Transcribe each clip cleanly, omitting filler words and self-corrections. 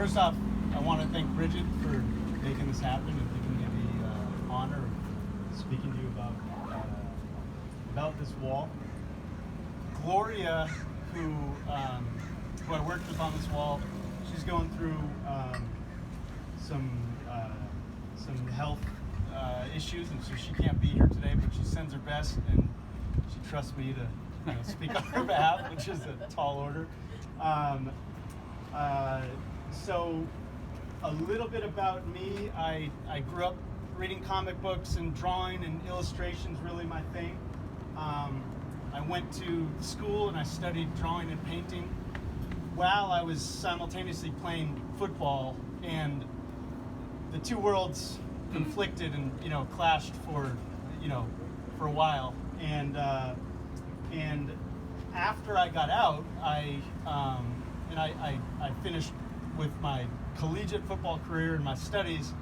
First off, I want to thank Brigid for making this happen and giving me the honor of speaking to you about this wall. Gloria, who I worked with on this wall, she's going through some health issues, and so she can't be here today. But she sends her best, and she trusts me to speak on her behalf, which is a tall order. So a little bit about me. I grew up reading comic books and drawing and illustration's really my thing. I went to school and I studied drawing and painting while I was simultaneously playing football, and the two worlds conflicted and clashed for a while. And after I got out, I finished with my collegiate football career and my studies.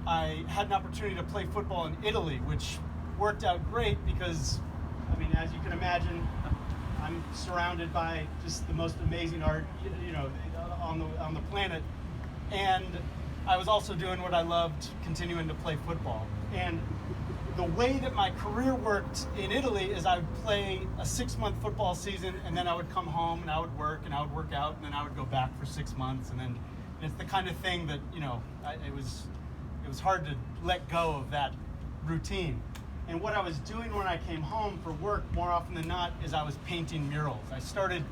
I had an opportunity to play football in Italy, which worked out great because, as you can imagine, I'm surrounded by just the most amazing art, on the planet. And I was also doing what I loved, continuing to play football. And the way that my career worked in Italy is I would play a 6-month football season, and then I would come home and I would work and I would work out, and then I would go back for 6 months, and it's the kind of thing that it was hard to let go of that routine. And what I was doing when I came home for work more often than not is I was painting murals. I started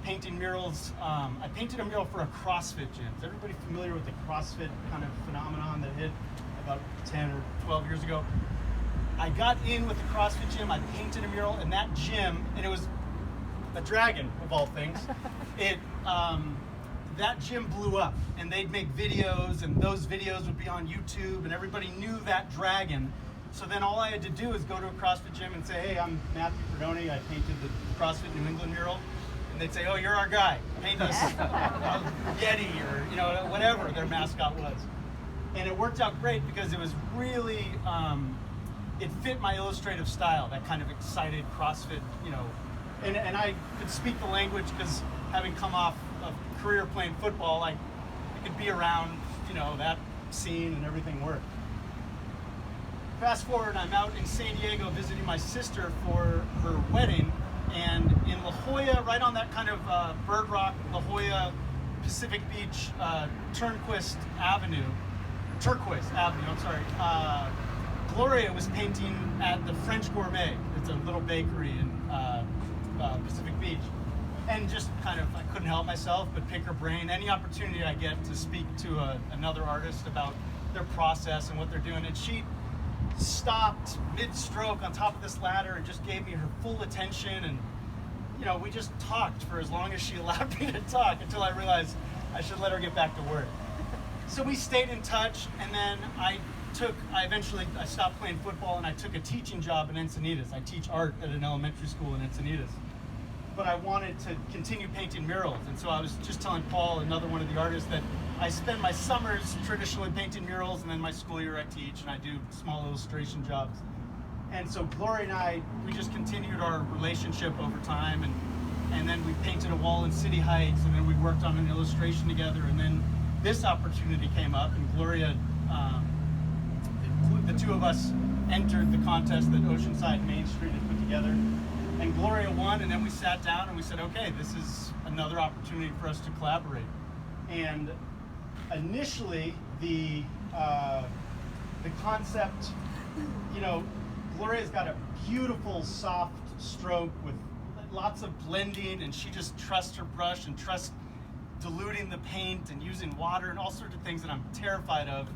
painting murals. I painted a mural for a CrossFit gym. Is everybody familiar with the CrossFit kind of phenomenon that hit about 10 or 12 years ago? I got in with the CrossFit gym. I painted a mural in that gym, and it was a dragon of all things. That gym blew up, and they'd make videos, and those videos would be on YouTube, and everybody knew that dragon. So then all I had to do is go to a CrossFit gym and say, hey, I'm Matthew Perdoni. I painted the CrossFit New England mural. And they'd say, oh, you're our guy. Paint us Yeti or whatever their mascot was. And it worked out great because it was really, it fit my illustrative style, that kind of excited CrossFit, and I could speak the language because having come off a career playing football, I could be around, that scene and everything worked. Fast forward, I'm out in San Diego visiting my sister for her wedding, and in La Jolla, right on that kind of Bird Rock, La Jolla, Pacific Beach, Turquoise Avenue, I'm sorry, Gloria was painting at the French Gourmet. It's a little bakery in Pacific Beach. And just kind of, I couldn't help myself but pick her brain. Any opportunity I get to speak to another artist about their process and what they're doing. And she stopped mid-stroke on top of this ladder and just gave me her full attention. And, we just talked for as long as she allowed me to talk until I realized I should let her get back to work. So we stayed in touch, and then I stopped playing football and I took a teaching job in Encinitas. I teach art at an elementary school in Encinitas. But I wanted to continue painting murals, and so I was just telling Paul, another one of the artists, that I spend my summers traditionally painting murals, and then my school year I teach and I do small illustration jobs. And so Gloria and I, we just continued our relationship over time, and then we painted a wall in City Heights, and then we worked on an illustration together, and then this opportunity came up, and Gloria, the two of us entered the contest that Oceanside Main Street had put together, and Gloria won, and then we sat down and we said, okay, this is another opportunity for us to collaborate. And initially, the concept, Gloria's got a beautiful soft stroke with lots of blending, and she just trusts her brush and trusts diluting the paint and using water and all sorts of things that I'm terrified of.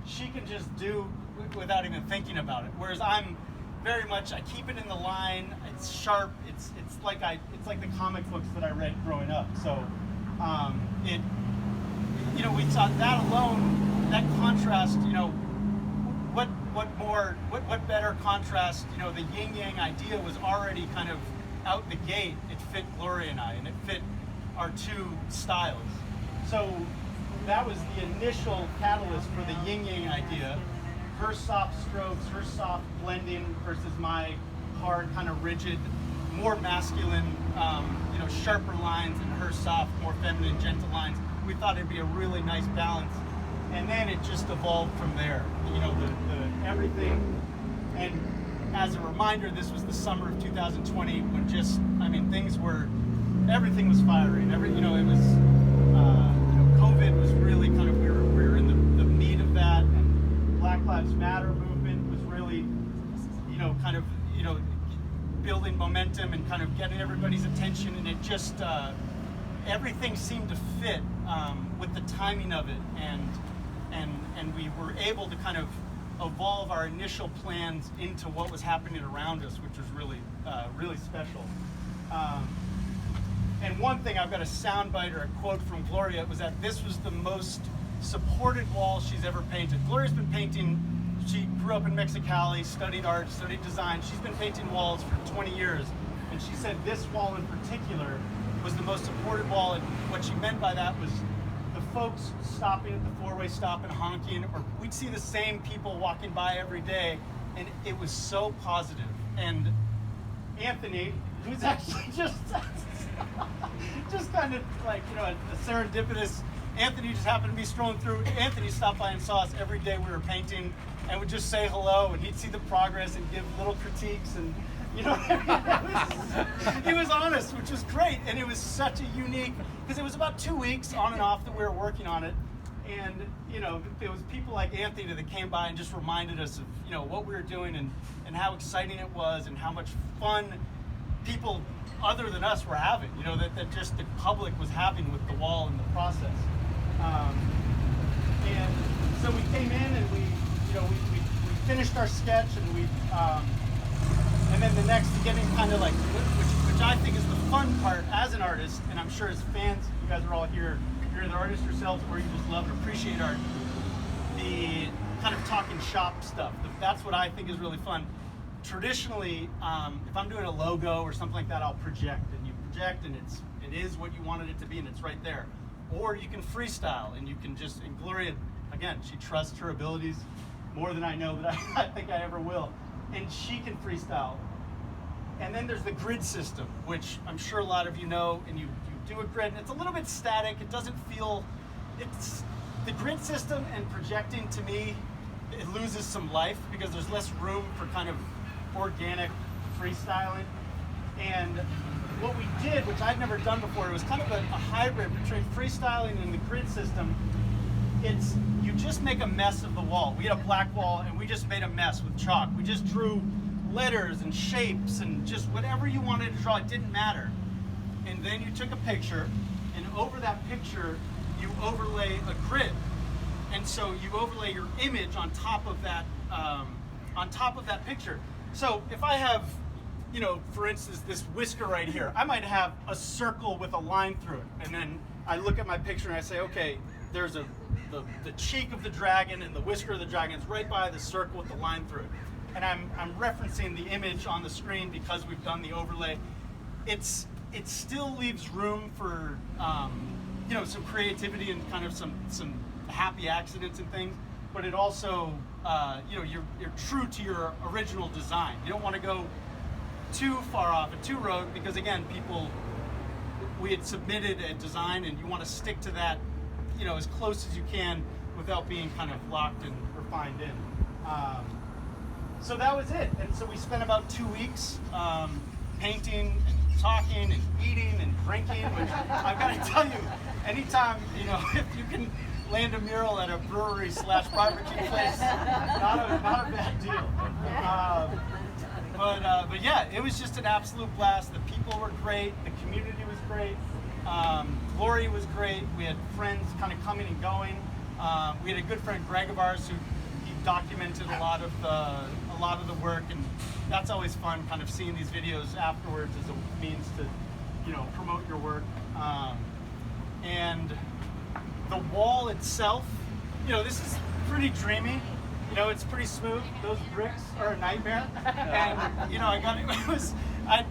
She can just do without even thinking about it. Whereas I'm very much, I keep it in the line. It's sharp. It's like the comic books that I read growing up. So we thought that alone, that contrast, what better contrast, the yin yang idea was already kind of out the gate. It fit Gloria and I, and it fit our two styles. So that was the initial catalyst for the yin yang idea. Her soft strokes, her soft blending versus my hard, kind of rigid, more masculine sharper lines and her soft, more feminine, gentle lines. We thought it'd be a really nice balance. And then it just evolved from there. The everything. And as a reminder, this was the summer of 2020 when everything was firing. It was, COVID was really kind of, we were in the meat of that, and Black Lives Matter movement was really, building momentum and kind of getting everybody's attention, and it just, everything seemed to fit with the timing of it, and we were able to kind of evolve our initial plans into what was happening around us, which was really, really special. And one thing, I've got a soundbite or a quote from Gloria, was that this was the most supported wall she's ever painted. Gloria's been painting, she grew up in Mexicali, studied art, studied design. She's been painting walls for 20 years. And she said this wall in particular was the most supported wall. And what she meant by that was the folks stopping at the four-way stop and honking, or we'd see the same people walking by every day. And it was so positive. And Anthony, who's actually just kind of like, a serendipitous, Anthony just happened to be strolling through. Anthony stopped by and saw us every day we were painting and would just say hello, and he'd see the progress and give little critiques, and he was honest, which was great. And it was such a unique, because it was about 2 weeks on and off that we were working on it. And, there was people like Anthony that came by and just reminded us of, what we were doing and how exciting it was and how much fun people other than us were having, that just the public was having with the wall and the process. And so we came in and we finished our sketch, and then the next, getting kind of like, which I think is the fun part as an artist, and I'm sure as fans, you guys are all here, you're either artists yourselves or you just love and appreciate art, the kind of talking shop stuff. That's what I think is really fun. Traditionally, if I'm doing a logo or something like that, I'll project, and you project, and it is what you wanted it to be, and it's right there. Or you can freestyle, and you can just, and Gloria, again, she trusts her abilities more than I know that I think I ever will, and she can freestyle. And then there's the grid system, which I'm sure a lot of you know, and you do a grid, and it's a little bit static. It doesn't feel, it's the grid system, and projecting, to me, it loses some life because there's less room for kind of organic freestyling. And what we did, which I'd never done before, it was kind of a hybrid between freestyling and the grid system. It's, you just make a mess of the wall. We had a black wall and we just made a mess with chalk. We just drew letters and shapes and just whatever you wanted to draw, it didn't matter. And then you took a picture, and over that picture you overlay a grid. And so you overlay your image on top of that picture. So if I have, for instance, this whisker right here, I might have a circle with a line through it. And then I look at my picture and I say, okay, there's the cheek of the dragon and the whisker of the dragon is right by the circle with the line through it. And I'm referencing the image on the screen because we've done the overlay. It still leaves room for, some creativity and kind of some happy accidents and things, but it also, you're true to your original design. You don't want to go too far off a two-road because, again, we had submitted a design and you want to stick to that, as close as you can without being kind of locked and refined in. So that was it. And so we spent about 2 weeks painting and talking and eating and drinking, which I've got to tell you, anytime, if you can land a mural at a brewery / barbecue place, not a bad deal. But yeah, it was just an absolute blast. The people were great. The community was great. Gloria was great. We had friends kind of coming and going. We had a good friend, Greg of ours, who he documented a lot of the work, and that's always fun, kind of seeing these videos afterwards as a means to, promote your work. And the wall itself, this is pretty dreamy. It's pretty smooth. Those bricks are a nightmare. And,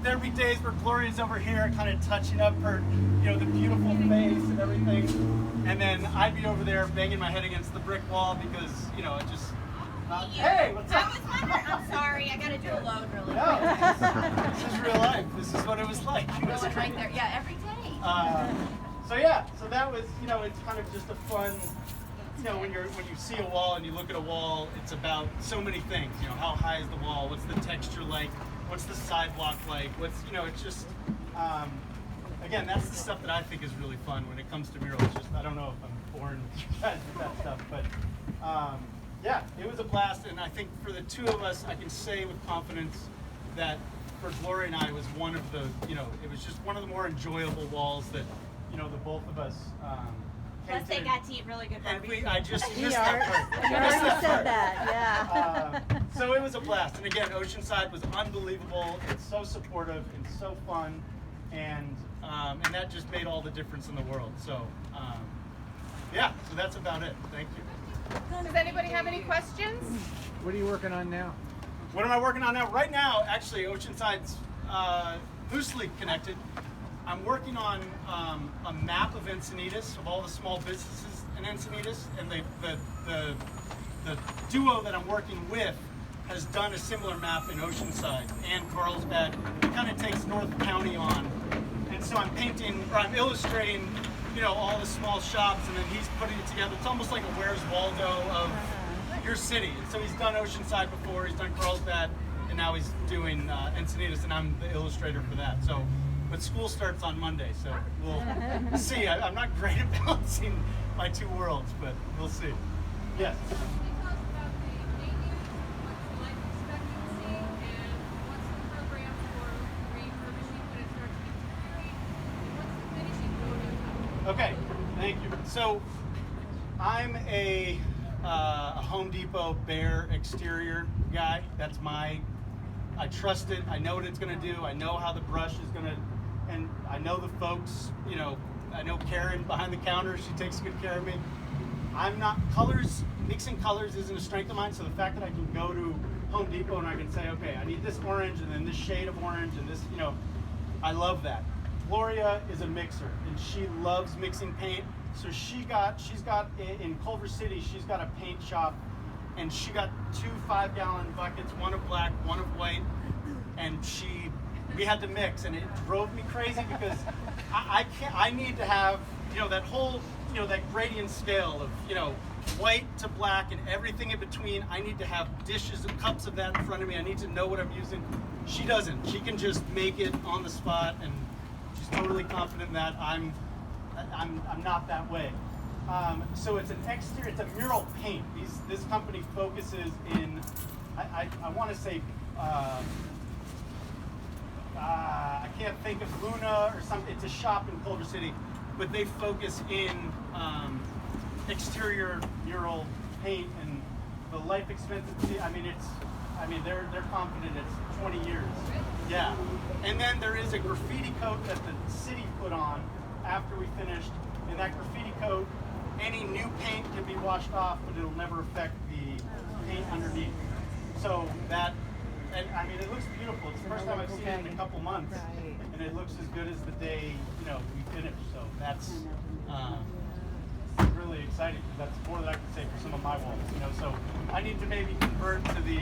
there'd be days where Gloria's over here kind of touching up her, the beautiful face and everything. And then I'd be over there banging my head against the brick wall because, Hey, what's up? I was wondering. I'm sorry. I got to do a load really No, quick. this is real life. This is what it was like. It was Going right great. there. Yeah, every day. So yeah, so that was, you know, it's kind of just a fun, you know, when you see a wall and you look at a wall, it's about so many things. You know, how high is the wall? What's the texture like? What's the sidewalk like? What's, you know, it's just, again, that's the stuff that I think is really fun when it comes to murals. Just, I don't know if I'm born with you guys with that stuff, but yeah, it was a blast. And I think for the two of us, I can say with confidence that for Gloria and I, it was one of the, you know, it was just one of the more enjoyable walls that, you know, the both of us Plus, they got to eat really good and barbecue. I just missed You that part. I missed already that said part. that, yeah. So it was a blast. And again, Oceanside was unbelievable. It's so supportive and so fun. And that just made all the difference in the world. So, yeah, so that's about it. Thank you. Does anybody have any questions? What are you working on now? What am I working on now? Right now, actually, Oceanside's loosely connected. I'm working on a map of Encinitas, of all the small businesses in Encinitas, and the duo that I'm working with has done a similar map in Oceanside and Carlsbad. It kind of takes North County on, and so I'm illustrating, you know, all the small shops, and then he's putting it together. It's almost like a Where's Waldo of your city. And so he's done Oceanside before, he's done Carlsbad, and now he's doing Encinitas, and I'm the illustrator for that. So, but school starts on Monday, so we'll see. I'm not great at balancing my two worlds, but we'll see. Yes. Can you tell us about the painting, what's the life expectancy, and what's the program for refurbishing when it starts deteriorating, and what's the finishing program? Okay, thank you. So I'm a Home Depot bare exterior guy. That's I trust it. I know what it's going to do. I know how the brush is going to, and I know the folks, you know, I know Karen behind the counter. She takes good care of me. I'm not, mixing colors isn't a strength of mine. So the fact that I can go to Home Depot and I can say, okay, I need this orange and then this shade of orange and this, you know, I love that. Gloria is a mixer and she loves mixing paint. So she's got in Culver City, she's got a paint shop and she got 2 5-gallon buckets, one of black, one of white, and we had to mix and it drove me crazy because I need to have, you know, that whole, you know, that gradient scale of, you know, white to black and everything in between. I need to have dishes and cups of that in front of me. I need to know what I'm using. She doesn't. She can just make it on the spot and she's totally confident in that. I'm not that way. So it's an exterior, it's a mural paint. This company focuses in, I want to say, I can't think of Luna or something. It's a shop in Culver City, but they focus in exterior mural paint and the life expectancy. I mean, they're confident it's 20 years. Yeah, and then there is a graffiti coat that the city put on after we finished. And that graffiti coat, any new paint can be washed off, but it'll never affect the paint underneath. So that, and I mean, it looks beautiful. It's the first time I've seen it in a couple months, and it looks as good as the day, you know, we finished. So that's really exciting because that's more than I can say for some of my walls. You know, so I need to maybe convert to the,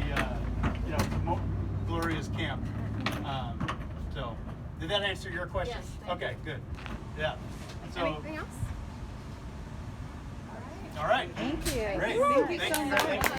you know, to Gloria's camp. So did that answer your question? Yes. Okay, good. Yeah. So, Anything else? all right. Thank you. Great. Thank you Thank so you. much. Thank you.